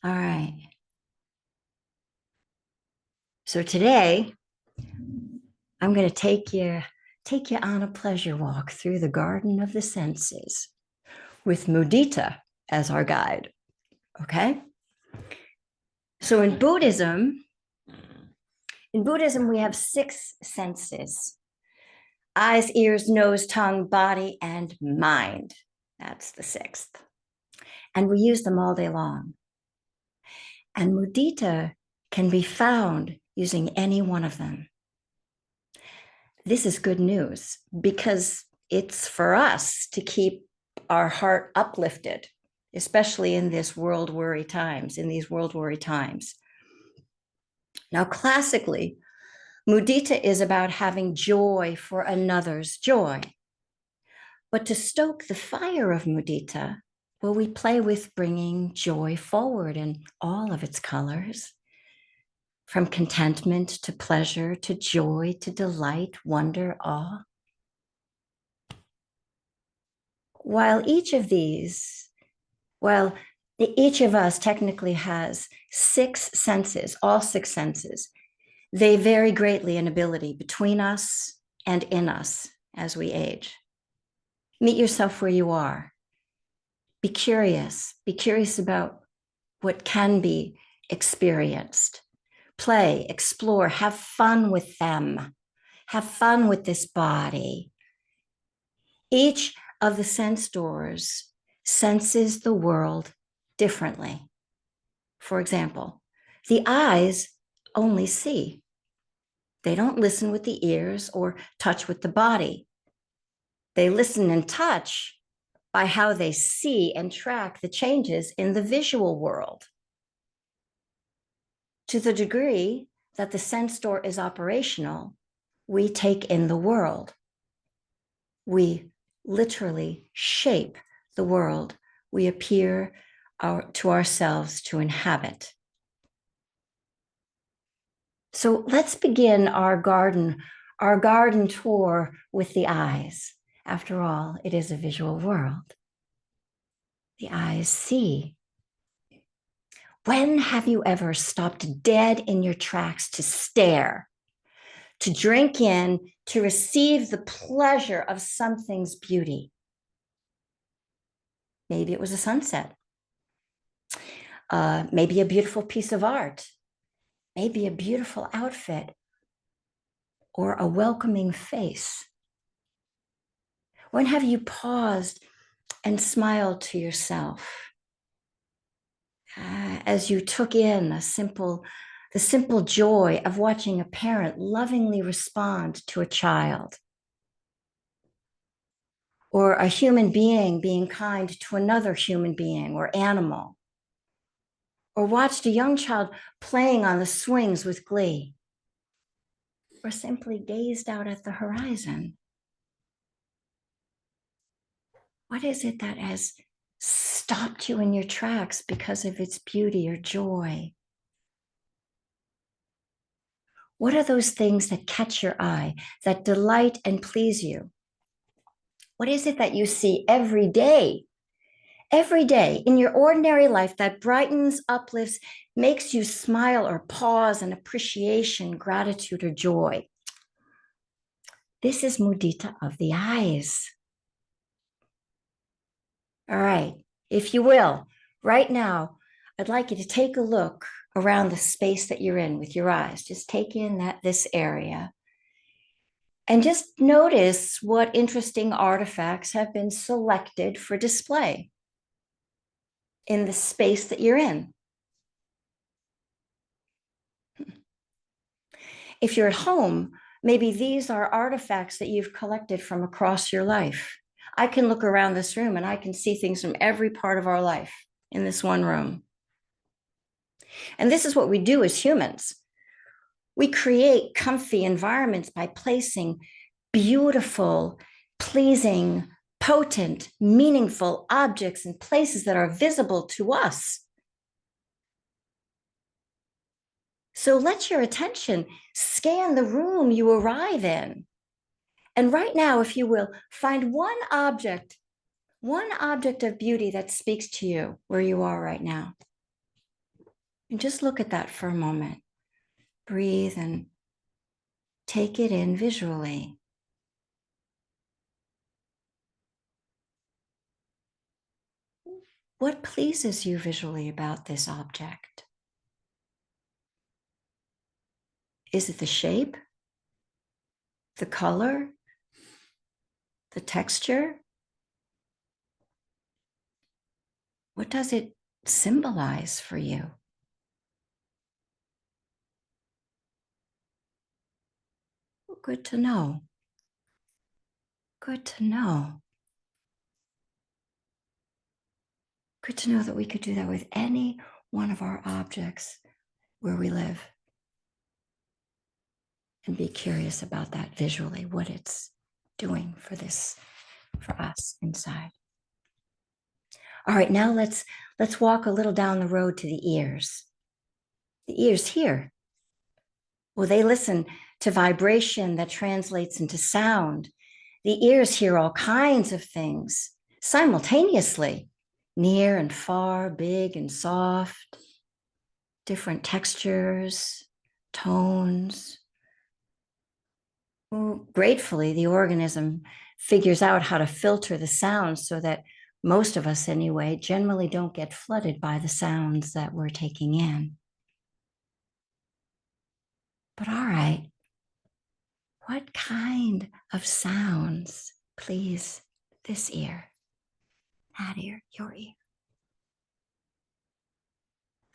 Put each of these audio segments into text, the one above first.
All right. So today I'm going to take you on a pleasure walk through the garden of the senses with Mudita as our guide. Okay? So in Buddhism we have six senses: eyes, ears, nose, tongue, body, and mind. That's the sixth. And we use them all day long. And mudita can be found using any one of them. This is good news because it's for us to keep our heart uplifted, especially in these world worry times. Now, classically, mudita is about having joy for another's joy. But to stoke the fire of mudita, well, we play with bringing joy forward in all of its colors, from contentment to pleasure to joy to delight, wonder, awe. While each of these, well, each of us technically has six senses, all six senses. They vary greatly in ability between us and in us as we age. Meet yourself where you are. Be curious. Be curious about what can be experienced. Play, explore, have fun with them. Have fun with this body. Each of the sense doors senses the world differently. For example, the eyes only see. They don't listen with the ears or touch with the body. They listen and touch by how they see and track the changes in the visual world. To the degree that the sense door is operational, we take in the world. We literally shape the world we appear to ourselves to inhabit. So let's begin our garden tour with the eyes. After all, it is a visual world. The eyes see. When have you ever stopped dead in your tracks to stare, to drink in, to receive the pleasure of something's beauty? Maybe it was a sunset. Maybe a beautiful piece of art. Maybe a beautiful outfit or a welcoming face. When have you paused and smiled to yourself as you took in the simple joy of watching a parent lovingly respond to a child, or a human being kind to another human being or animal, or watched a young child playing on the swings with glee, or simply gazed out at the horizon? What is it that has stopped you in your tracks because of its beauty or joy? What are those things that catch your eye, that delight and please you? What is it that you see every day in your ordinary life that brightens, uplifts, makes you smile or pause in appreciation, gratitude, or joy? This is mudita of the eyes. All right, if you will, right now, I'd like you to take a look around the space that you're in with your eyes. Just take in this area. And just notice what interesting artifacts have been selected for display in the space that you're in. If you're at home, maybe these are artifacts that you've collected from across your life. I can look around this room and I can see things from every part of our life in this one room. And this is what we do as humans. We create comfy environments by placing beautiful, pleasing, potent, meaningful objects in places that are visible to us. So let your attention scan the room you arrive in. And right now, if you will, find one object of beauty that speaks to you where you are right now. And just look at that for a moment. Breathe and take it in visually. What pleases you visually about this object? Is it the shape, the color, the texture? What does it symbolize for you? Good to know. Good to know. Good to know that we could do that with any one of our objects where we live and be curious about that visually, what it's doing for us inside. All right, now let's walk a little down the road to the ears. The ears here. Well, they listen to vibration that translates into sound. The ears hear all kinds of things simultaneously, near and far, big and soft, different textures, tones. Well, gratefully, the organism figures out how to filter the sounds so that most of us, anyway, generally don't get flooded by the sounds that we're taking in. But all right, what kind of sounds please this ear, that ear, your ear?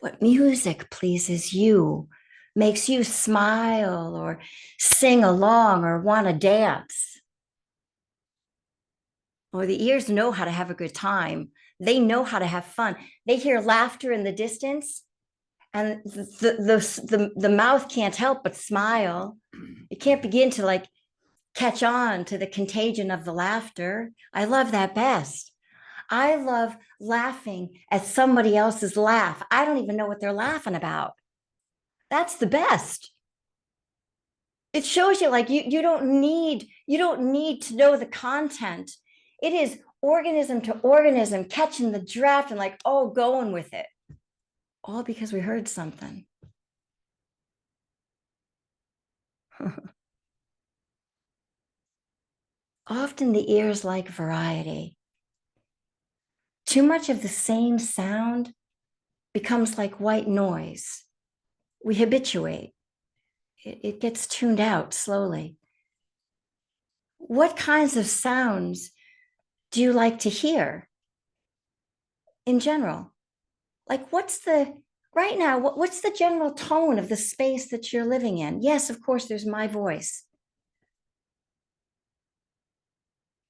What music pleases you, makes you smile or sing along or want to dance? Or the ears know how to have a good time. They know how to have fun. They hear laughter in the distance, and the mouth can't help but smile. It can't begin to like catch on to the contagion of the laughter. I love that best. I love laughing at somebody else's laugh. I don't even know what they're laughing about. That's the best. It shows you like you don't need to know the content. It is organism to organism catching the draft and like, oh, going with it. All because we heard something. Often the ears like variety. Too much of the same sound becomes like white noise. We habituate. It gets tuned out slowly. What kinds of sounds do you like to hear in general? Like what's the right now, what's the general tone of the space that you're living in? Yes, of course, there's my voice.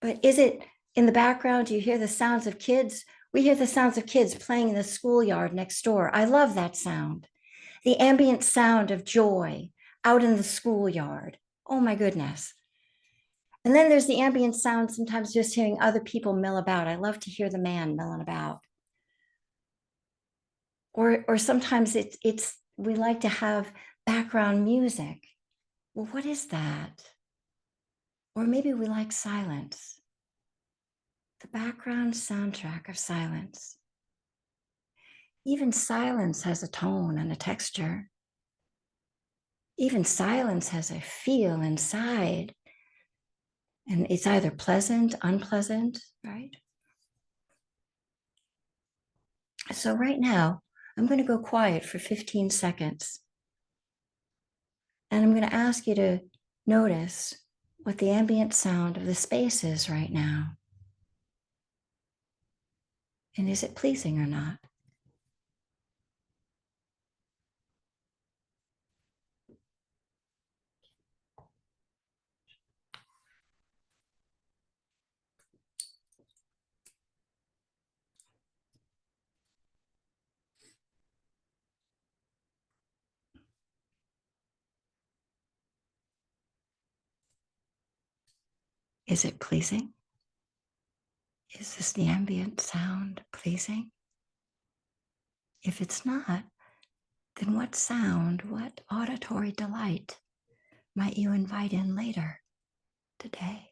But is it in the background? Do you hear the sounds of kids? We hear the sounds of kids playing in the schoolyard next door. I love that sound. The ambient sound of joy out in the schoolyard. Oh my goodness. And then there's the ambient sound, sometimes just hearing other people mill about. I love to hear the man milling about. Or sometimes it's we like to have background music. Well, what is that? Or maybe we like silence, the background soundtrack of silence. Even silence has a tone and a texture. Even silence has a feel inside. And it's either pleasant, unpleasant, right? So right now, I'm going to go quiet for 15 seconds. And I'm going to ask you to notice what the ambient sound of the space is right now. And is it pleasing or not? Is it pleasing? Is this the ambient sound pleasing? If it's not, then what sound, what auditory delight might you invite in later today?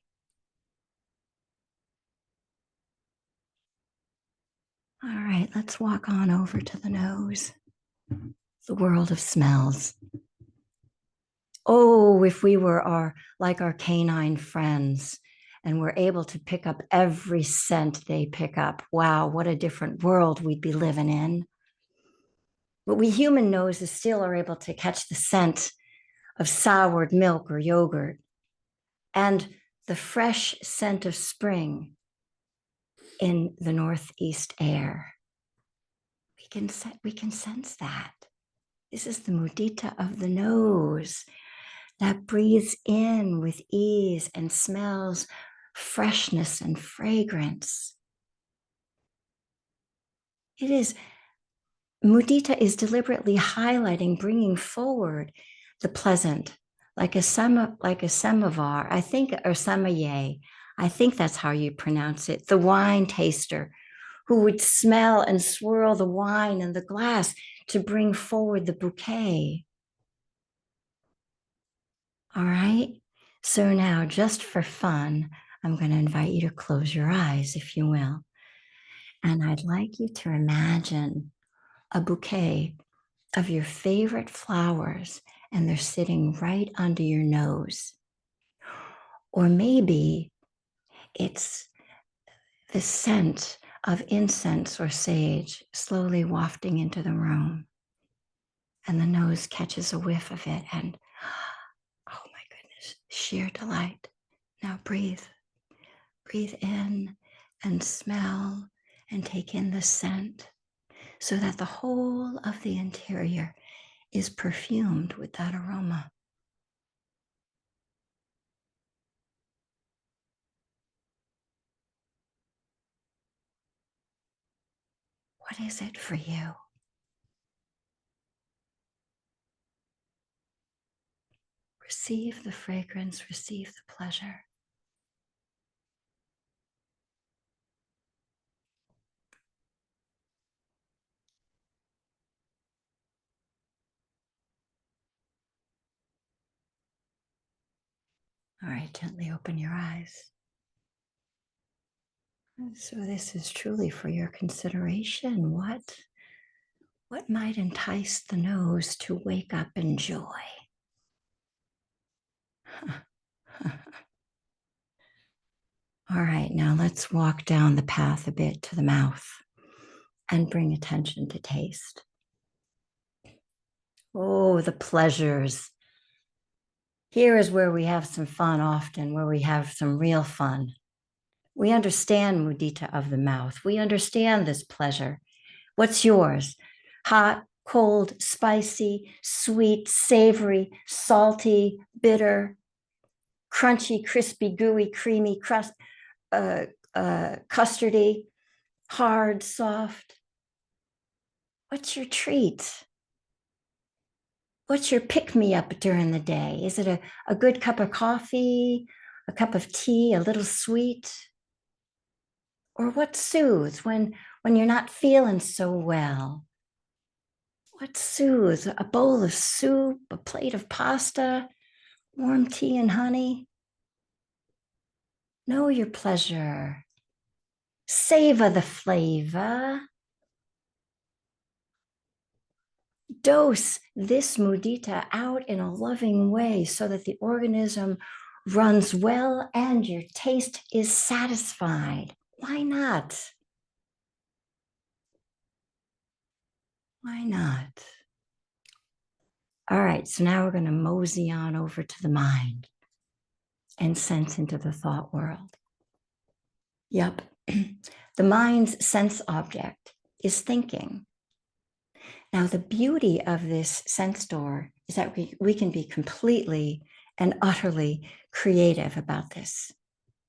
All right, let's walk on over to the nose. the world of smells. Oh, if we were like our canine friends and were able to pick up every scent they pick up. Wow, what a different world we'd be living in. But we human noses still are able to catch the scent of soured milk or yogurt and the fresh scent of spring in the northeast air. We can sense that. This is the mudita of the nose that breathes in with ease and smells freshness and fragrance. It is, mudita is deliberately highlighting, bringing forward the pleasant, like a samovar, I think, or sommelier. I think that's how you pronounce it. The wine taster who would smell and swirl the wine in the glass to bring forward the bouquet. All right. So now, just for fun, I'm going to invite you to close your eyes, if you will. And I'd like you to imagine a bouquet of your favorite flowers, and they're sitting right under your nose. Or maybe it's the scent of incense or sage slowly wafting into the room. And the nose catches a whiff of it, and oh my goodness, sheer delight. Now breathe. Breathe in and smell and take in the scent so that the whole of the interior is perfumed with that aroma. What is it for you? Receive the fragrance, receive the pleasure. All right, gently open your eyes. So this is truly for your consideration. What might entice the nose to wake up in joy? All right, now let's walk down the path a bit to the mouth and bring attention to taste. Oh, the pleasures. Here is where we have some fun often, where we have some real fun. We understand mudita of the mouth. We understand this pleasure. What's yours? Hot, cold, spicy, sweet, savory, salty, bitter, crunchy, crispy, gooey, creamy, custardy, hard, soft. What's your treat? What's your pick-me-up during the day? Is it a good cup of coffee, a cup of tea, a little sweet? Or what soothes when you're not feeling so well? What soothes? A bowl of soup, a plate of pasta, warm tea and honey? Know your pleasure. Savor the flavor. Dose this mudita out in a loving way so that the organism runs well and your taste is satisfied. Why not? Why not? All right, so now we're going to mosey on over to the mind and sense into the thought world. Yep, the mind's sense object is thinking. Now, the beauty of this sense door is that we can be completely and utterly creative about this.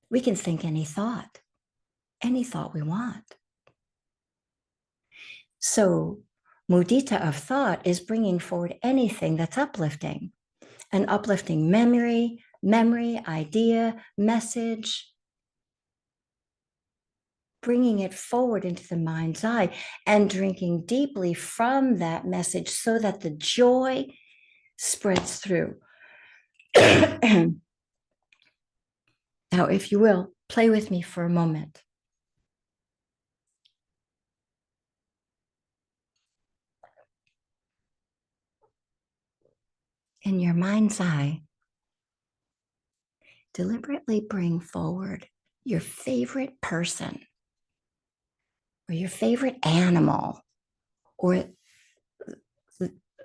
We can think any thought we want. So, mudita of thought is bringing forward anything that's uplifting, an uplifting memory, idea, message, bringing it forward into the mind's eye and drinking deeply from that message so that the joy spreads through. Now, if you will, play with me for a moment. in your mind's eye, deliberately bring forward your favorite person or your favorite animal or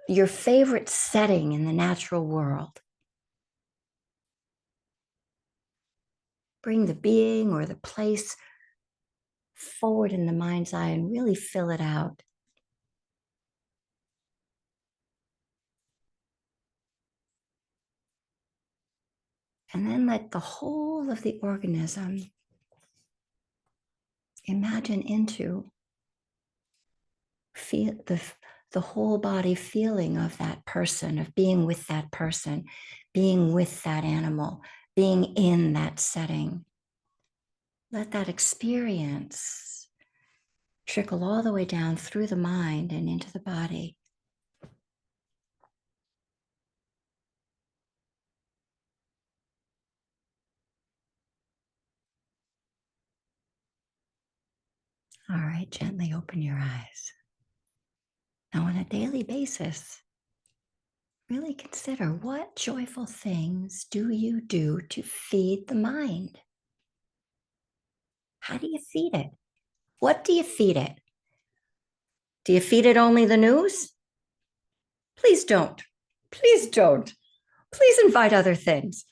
your favorite setting in the natural world. Bring the being or the place forward in the mind's eye and really fill it out. And then let the whole of the organism imagine into feel the whole body feeling of that person, of being with that person, being with that animal, being in that setting. Let that experience trickle all the way down through the mind and into the body. All right, gently open your eyes. Now, on a daily basis, really consider what joyful things do you do to feed the mind? How do you feed it? What do you feed it? Do you feed it only the news? Please don't. Please don't. Please invite other things.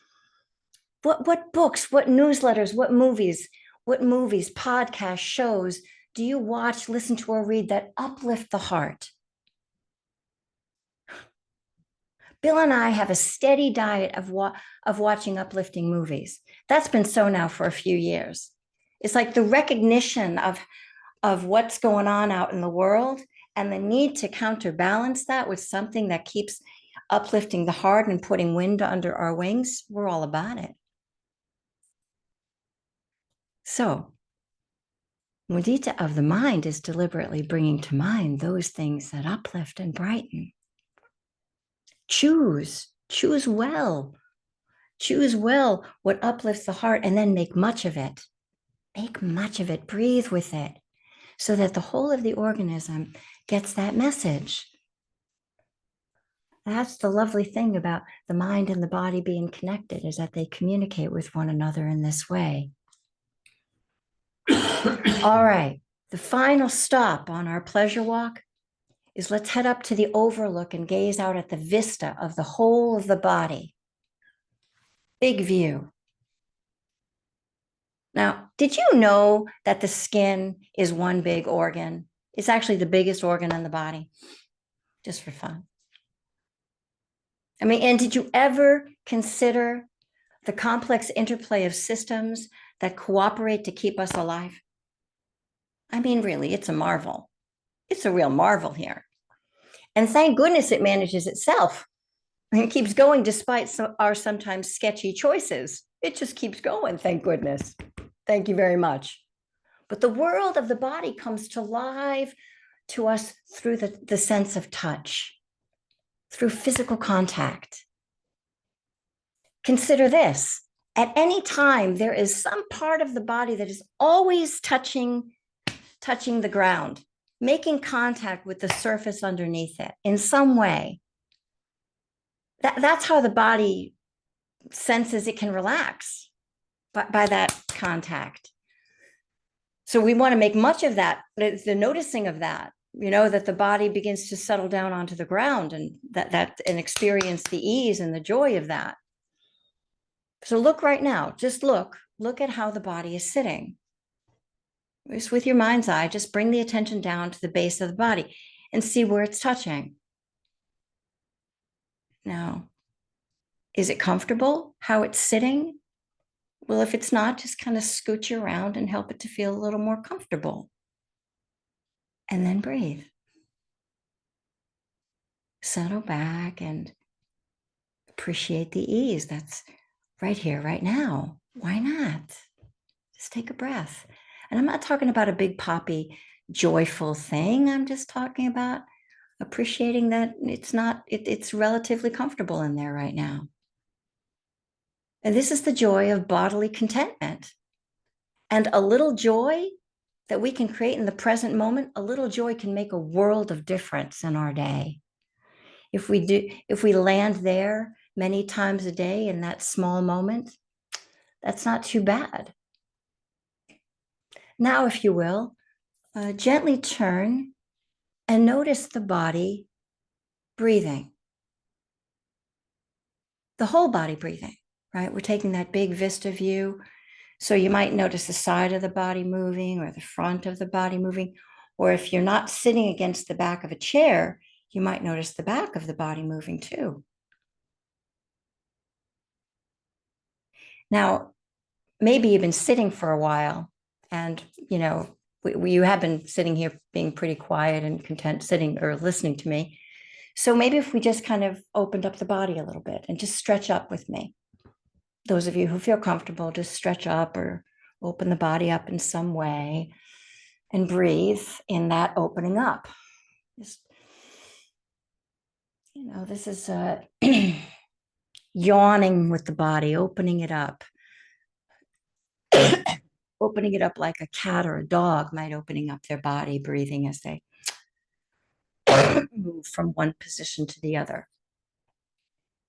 What books, what newsletters, what movies, podcasts, shows do you watch, listen to, or read that uplift the heart? Bill and I have a steady diet of watching uplifting movies. That's been so now for a few years. It's like the recognition of what's going on out in the world and the need to counterbalance that with something that keeps uplifting the heart and putting wind under our wings. We're all about it. So, Mudita of the mind is deliberately bringing to mind those things that uplift and brighten. Choose well. Choose well what uplifts the heart and then make much of it. Make much of it, breathe with it, so that the whole of the organism gets that message. That's the lovely thing about the mind and the body being connected, is that they communicate with one another in this way. All right, the final stop on our pleasure walk is let's head up to the overlook and gaze out at the vista of the whole of the body. Big view. Now, did you know that the skin is one big organ? It's actually the biggest organ in the body, just for fun. I mean, and did you ever consider the complex interplay of systems that cooperate to keep us alive? I mean, really, it's a marvel. It's a real marvel here. And thank goodness it manages itself. It keeps going despite our sometimes sketchy choices. It just keeps going, thank goodness. Thank you very much. But the world of the body comes to life to us through the sense of touch, through physical contact. Consider this. At any time, there is some part of the body that is always touching the ground, making contact with the surface underneath it in some way. That's how the body senses it can relax, by that contact. So we want to make much of that, the noticing of that, that the body begins to settle down onto the ground and and experience the ease and the joy of that. So look right now, just look at how the body is sitting. Just with your mind's eye, just bring the attention down to the base of the body and see where it's touching. Now, is it comfortable how it's sitting? Well, if it's not, just kind of scooch around and help it to feel a little more comfortable. And then breathe. Settle back and appreciate the ease that's right here, right now. Why not? Just take a breath. And I'm not talking about a big poppy, joyful thing. I'm just talking about appreciating that it's relatively comfortable in there right now. And this is the joy of bodily contentment. And a little joy that we can create in the present moment, a little joy can make a world of difference in our day. If we land there many times a day in that small moment, that's not too bad. Now, if you will, gently turn and notice the body breathing, the whole body breathing, right? We're taking that big vista view. So you might notice the side of the body moving or the front of the body moving. Or if you're not sitting against the back of a chair, you might notice the back of the body moving too. Now, maybe you've been sitting for a while and, you have been sitting here being pretty quiet and content sitting or listening to me. So maybe if we just kind of opened up the body a little bit and just stretch up with me. Those of you who feel comfortable, just stretch up or open the body up in some way and breathe in that opening up. Just, this is yawning with the body, opening it up. Opening it up like a cat or a dog might opening up their body, breathing as they move from one position to the other.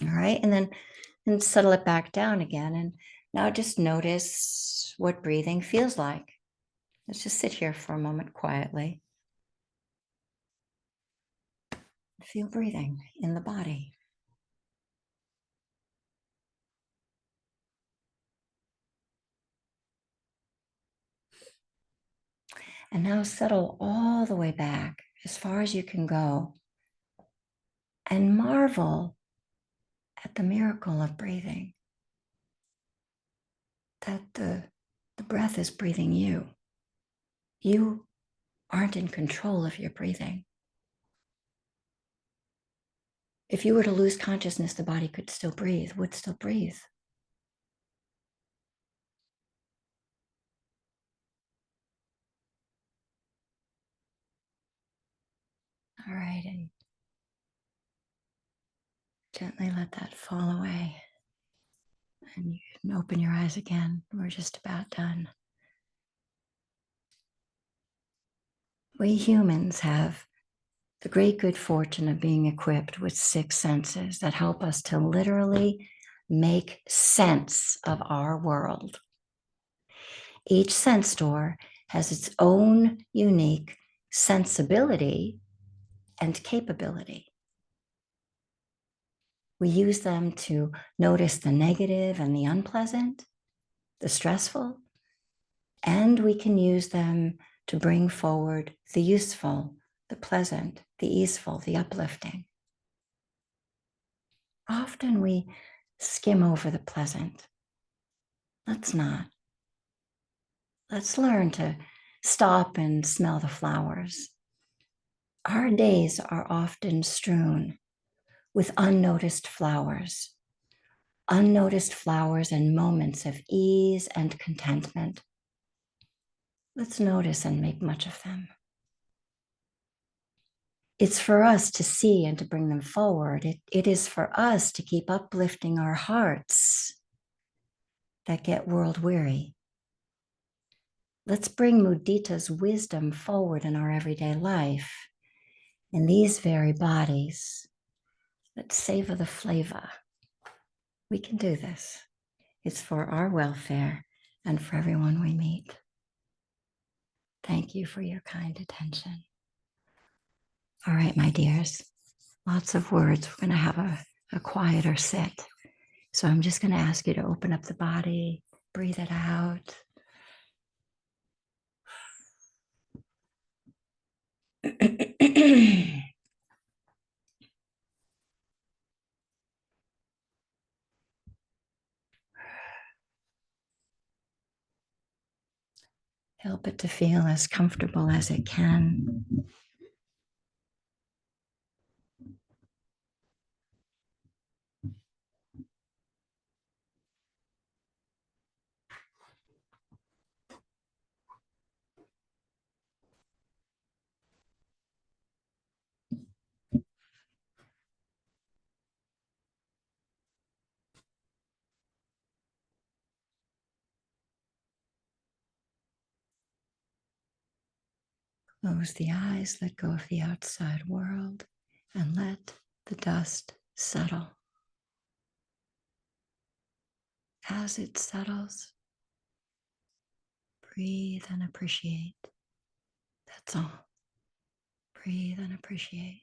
All right. And settle it back down again. And now just notice what breathing feels like. Let's just sit here for a moment quietly. Feel breathing in the body. And now settle all the way back as far as you can go and marvel at the miracle of breathing. That the breath is breathing you. You aren't in control of your breathing. If you were to lose consciousness, the body could still breathe, would still breathe. All right, and gently let that fall away. And you can open your eyes again. We're just about done. We humans have the great good fortune of being equipped with 6 senses that help us to literally make sense of our world. Each sense door has its own unique sensibility and capability. We use them to notice the negative and the unpleasant, the stressful, and we can use them to bring forward the useful, the pleasant, the easeful, the uplifting. Often we skim over the pleasant. Let's not. Let's learn to stop and smell the flowers. Our days are often strewn with unnoticed flowers and moments of ease and contentment. Let's notice and make much of them. It's for us to see and to bring them forward. It is for us to keep uplifting our hearts that get world weary. Let's bring Mudita's wisdom forward in our everyday life, in these very bodies. Let's savor the flavor. We can do this. It's for our welfare and for everyone we meet. Thank you for your kind attention. All right, my dears, lots of words. We're going to have a quieter sit. So I'm just going to ask you to open up the body, breathe it out. Help it to feel as comfortable as it can. Close the eyes, let go of the outside world, and let the dust settle. As it settles, breathe and appreciate. That's all. Breathe and appreciate.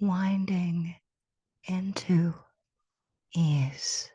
winding into ease.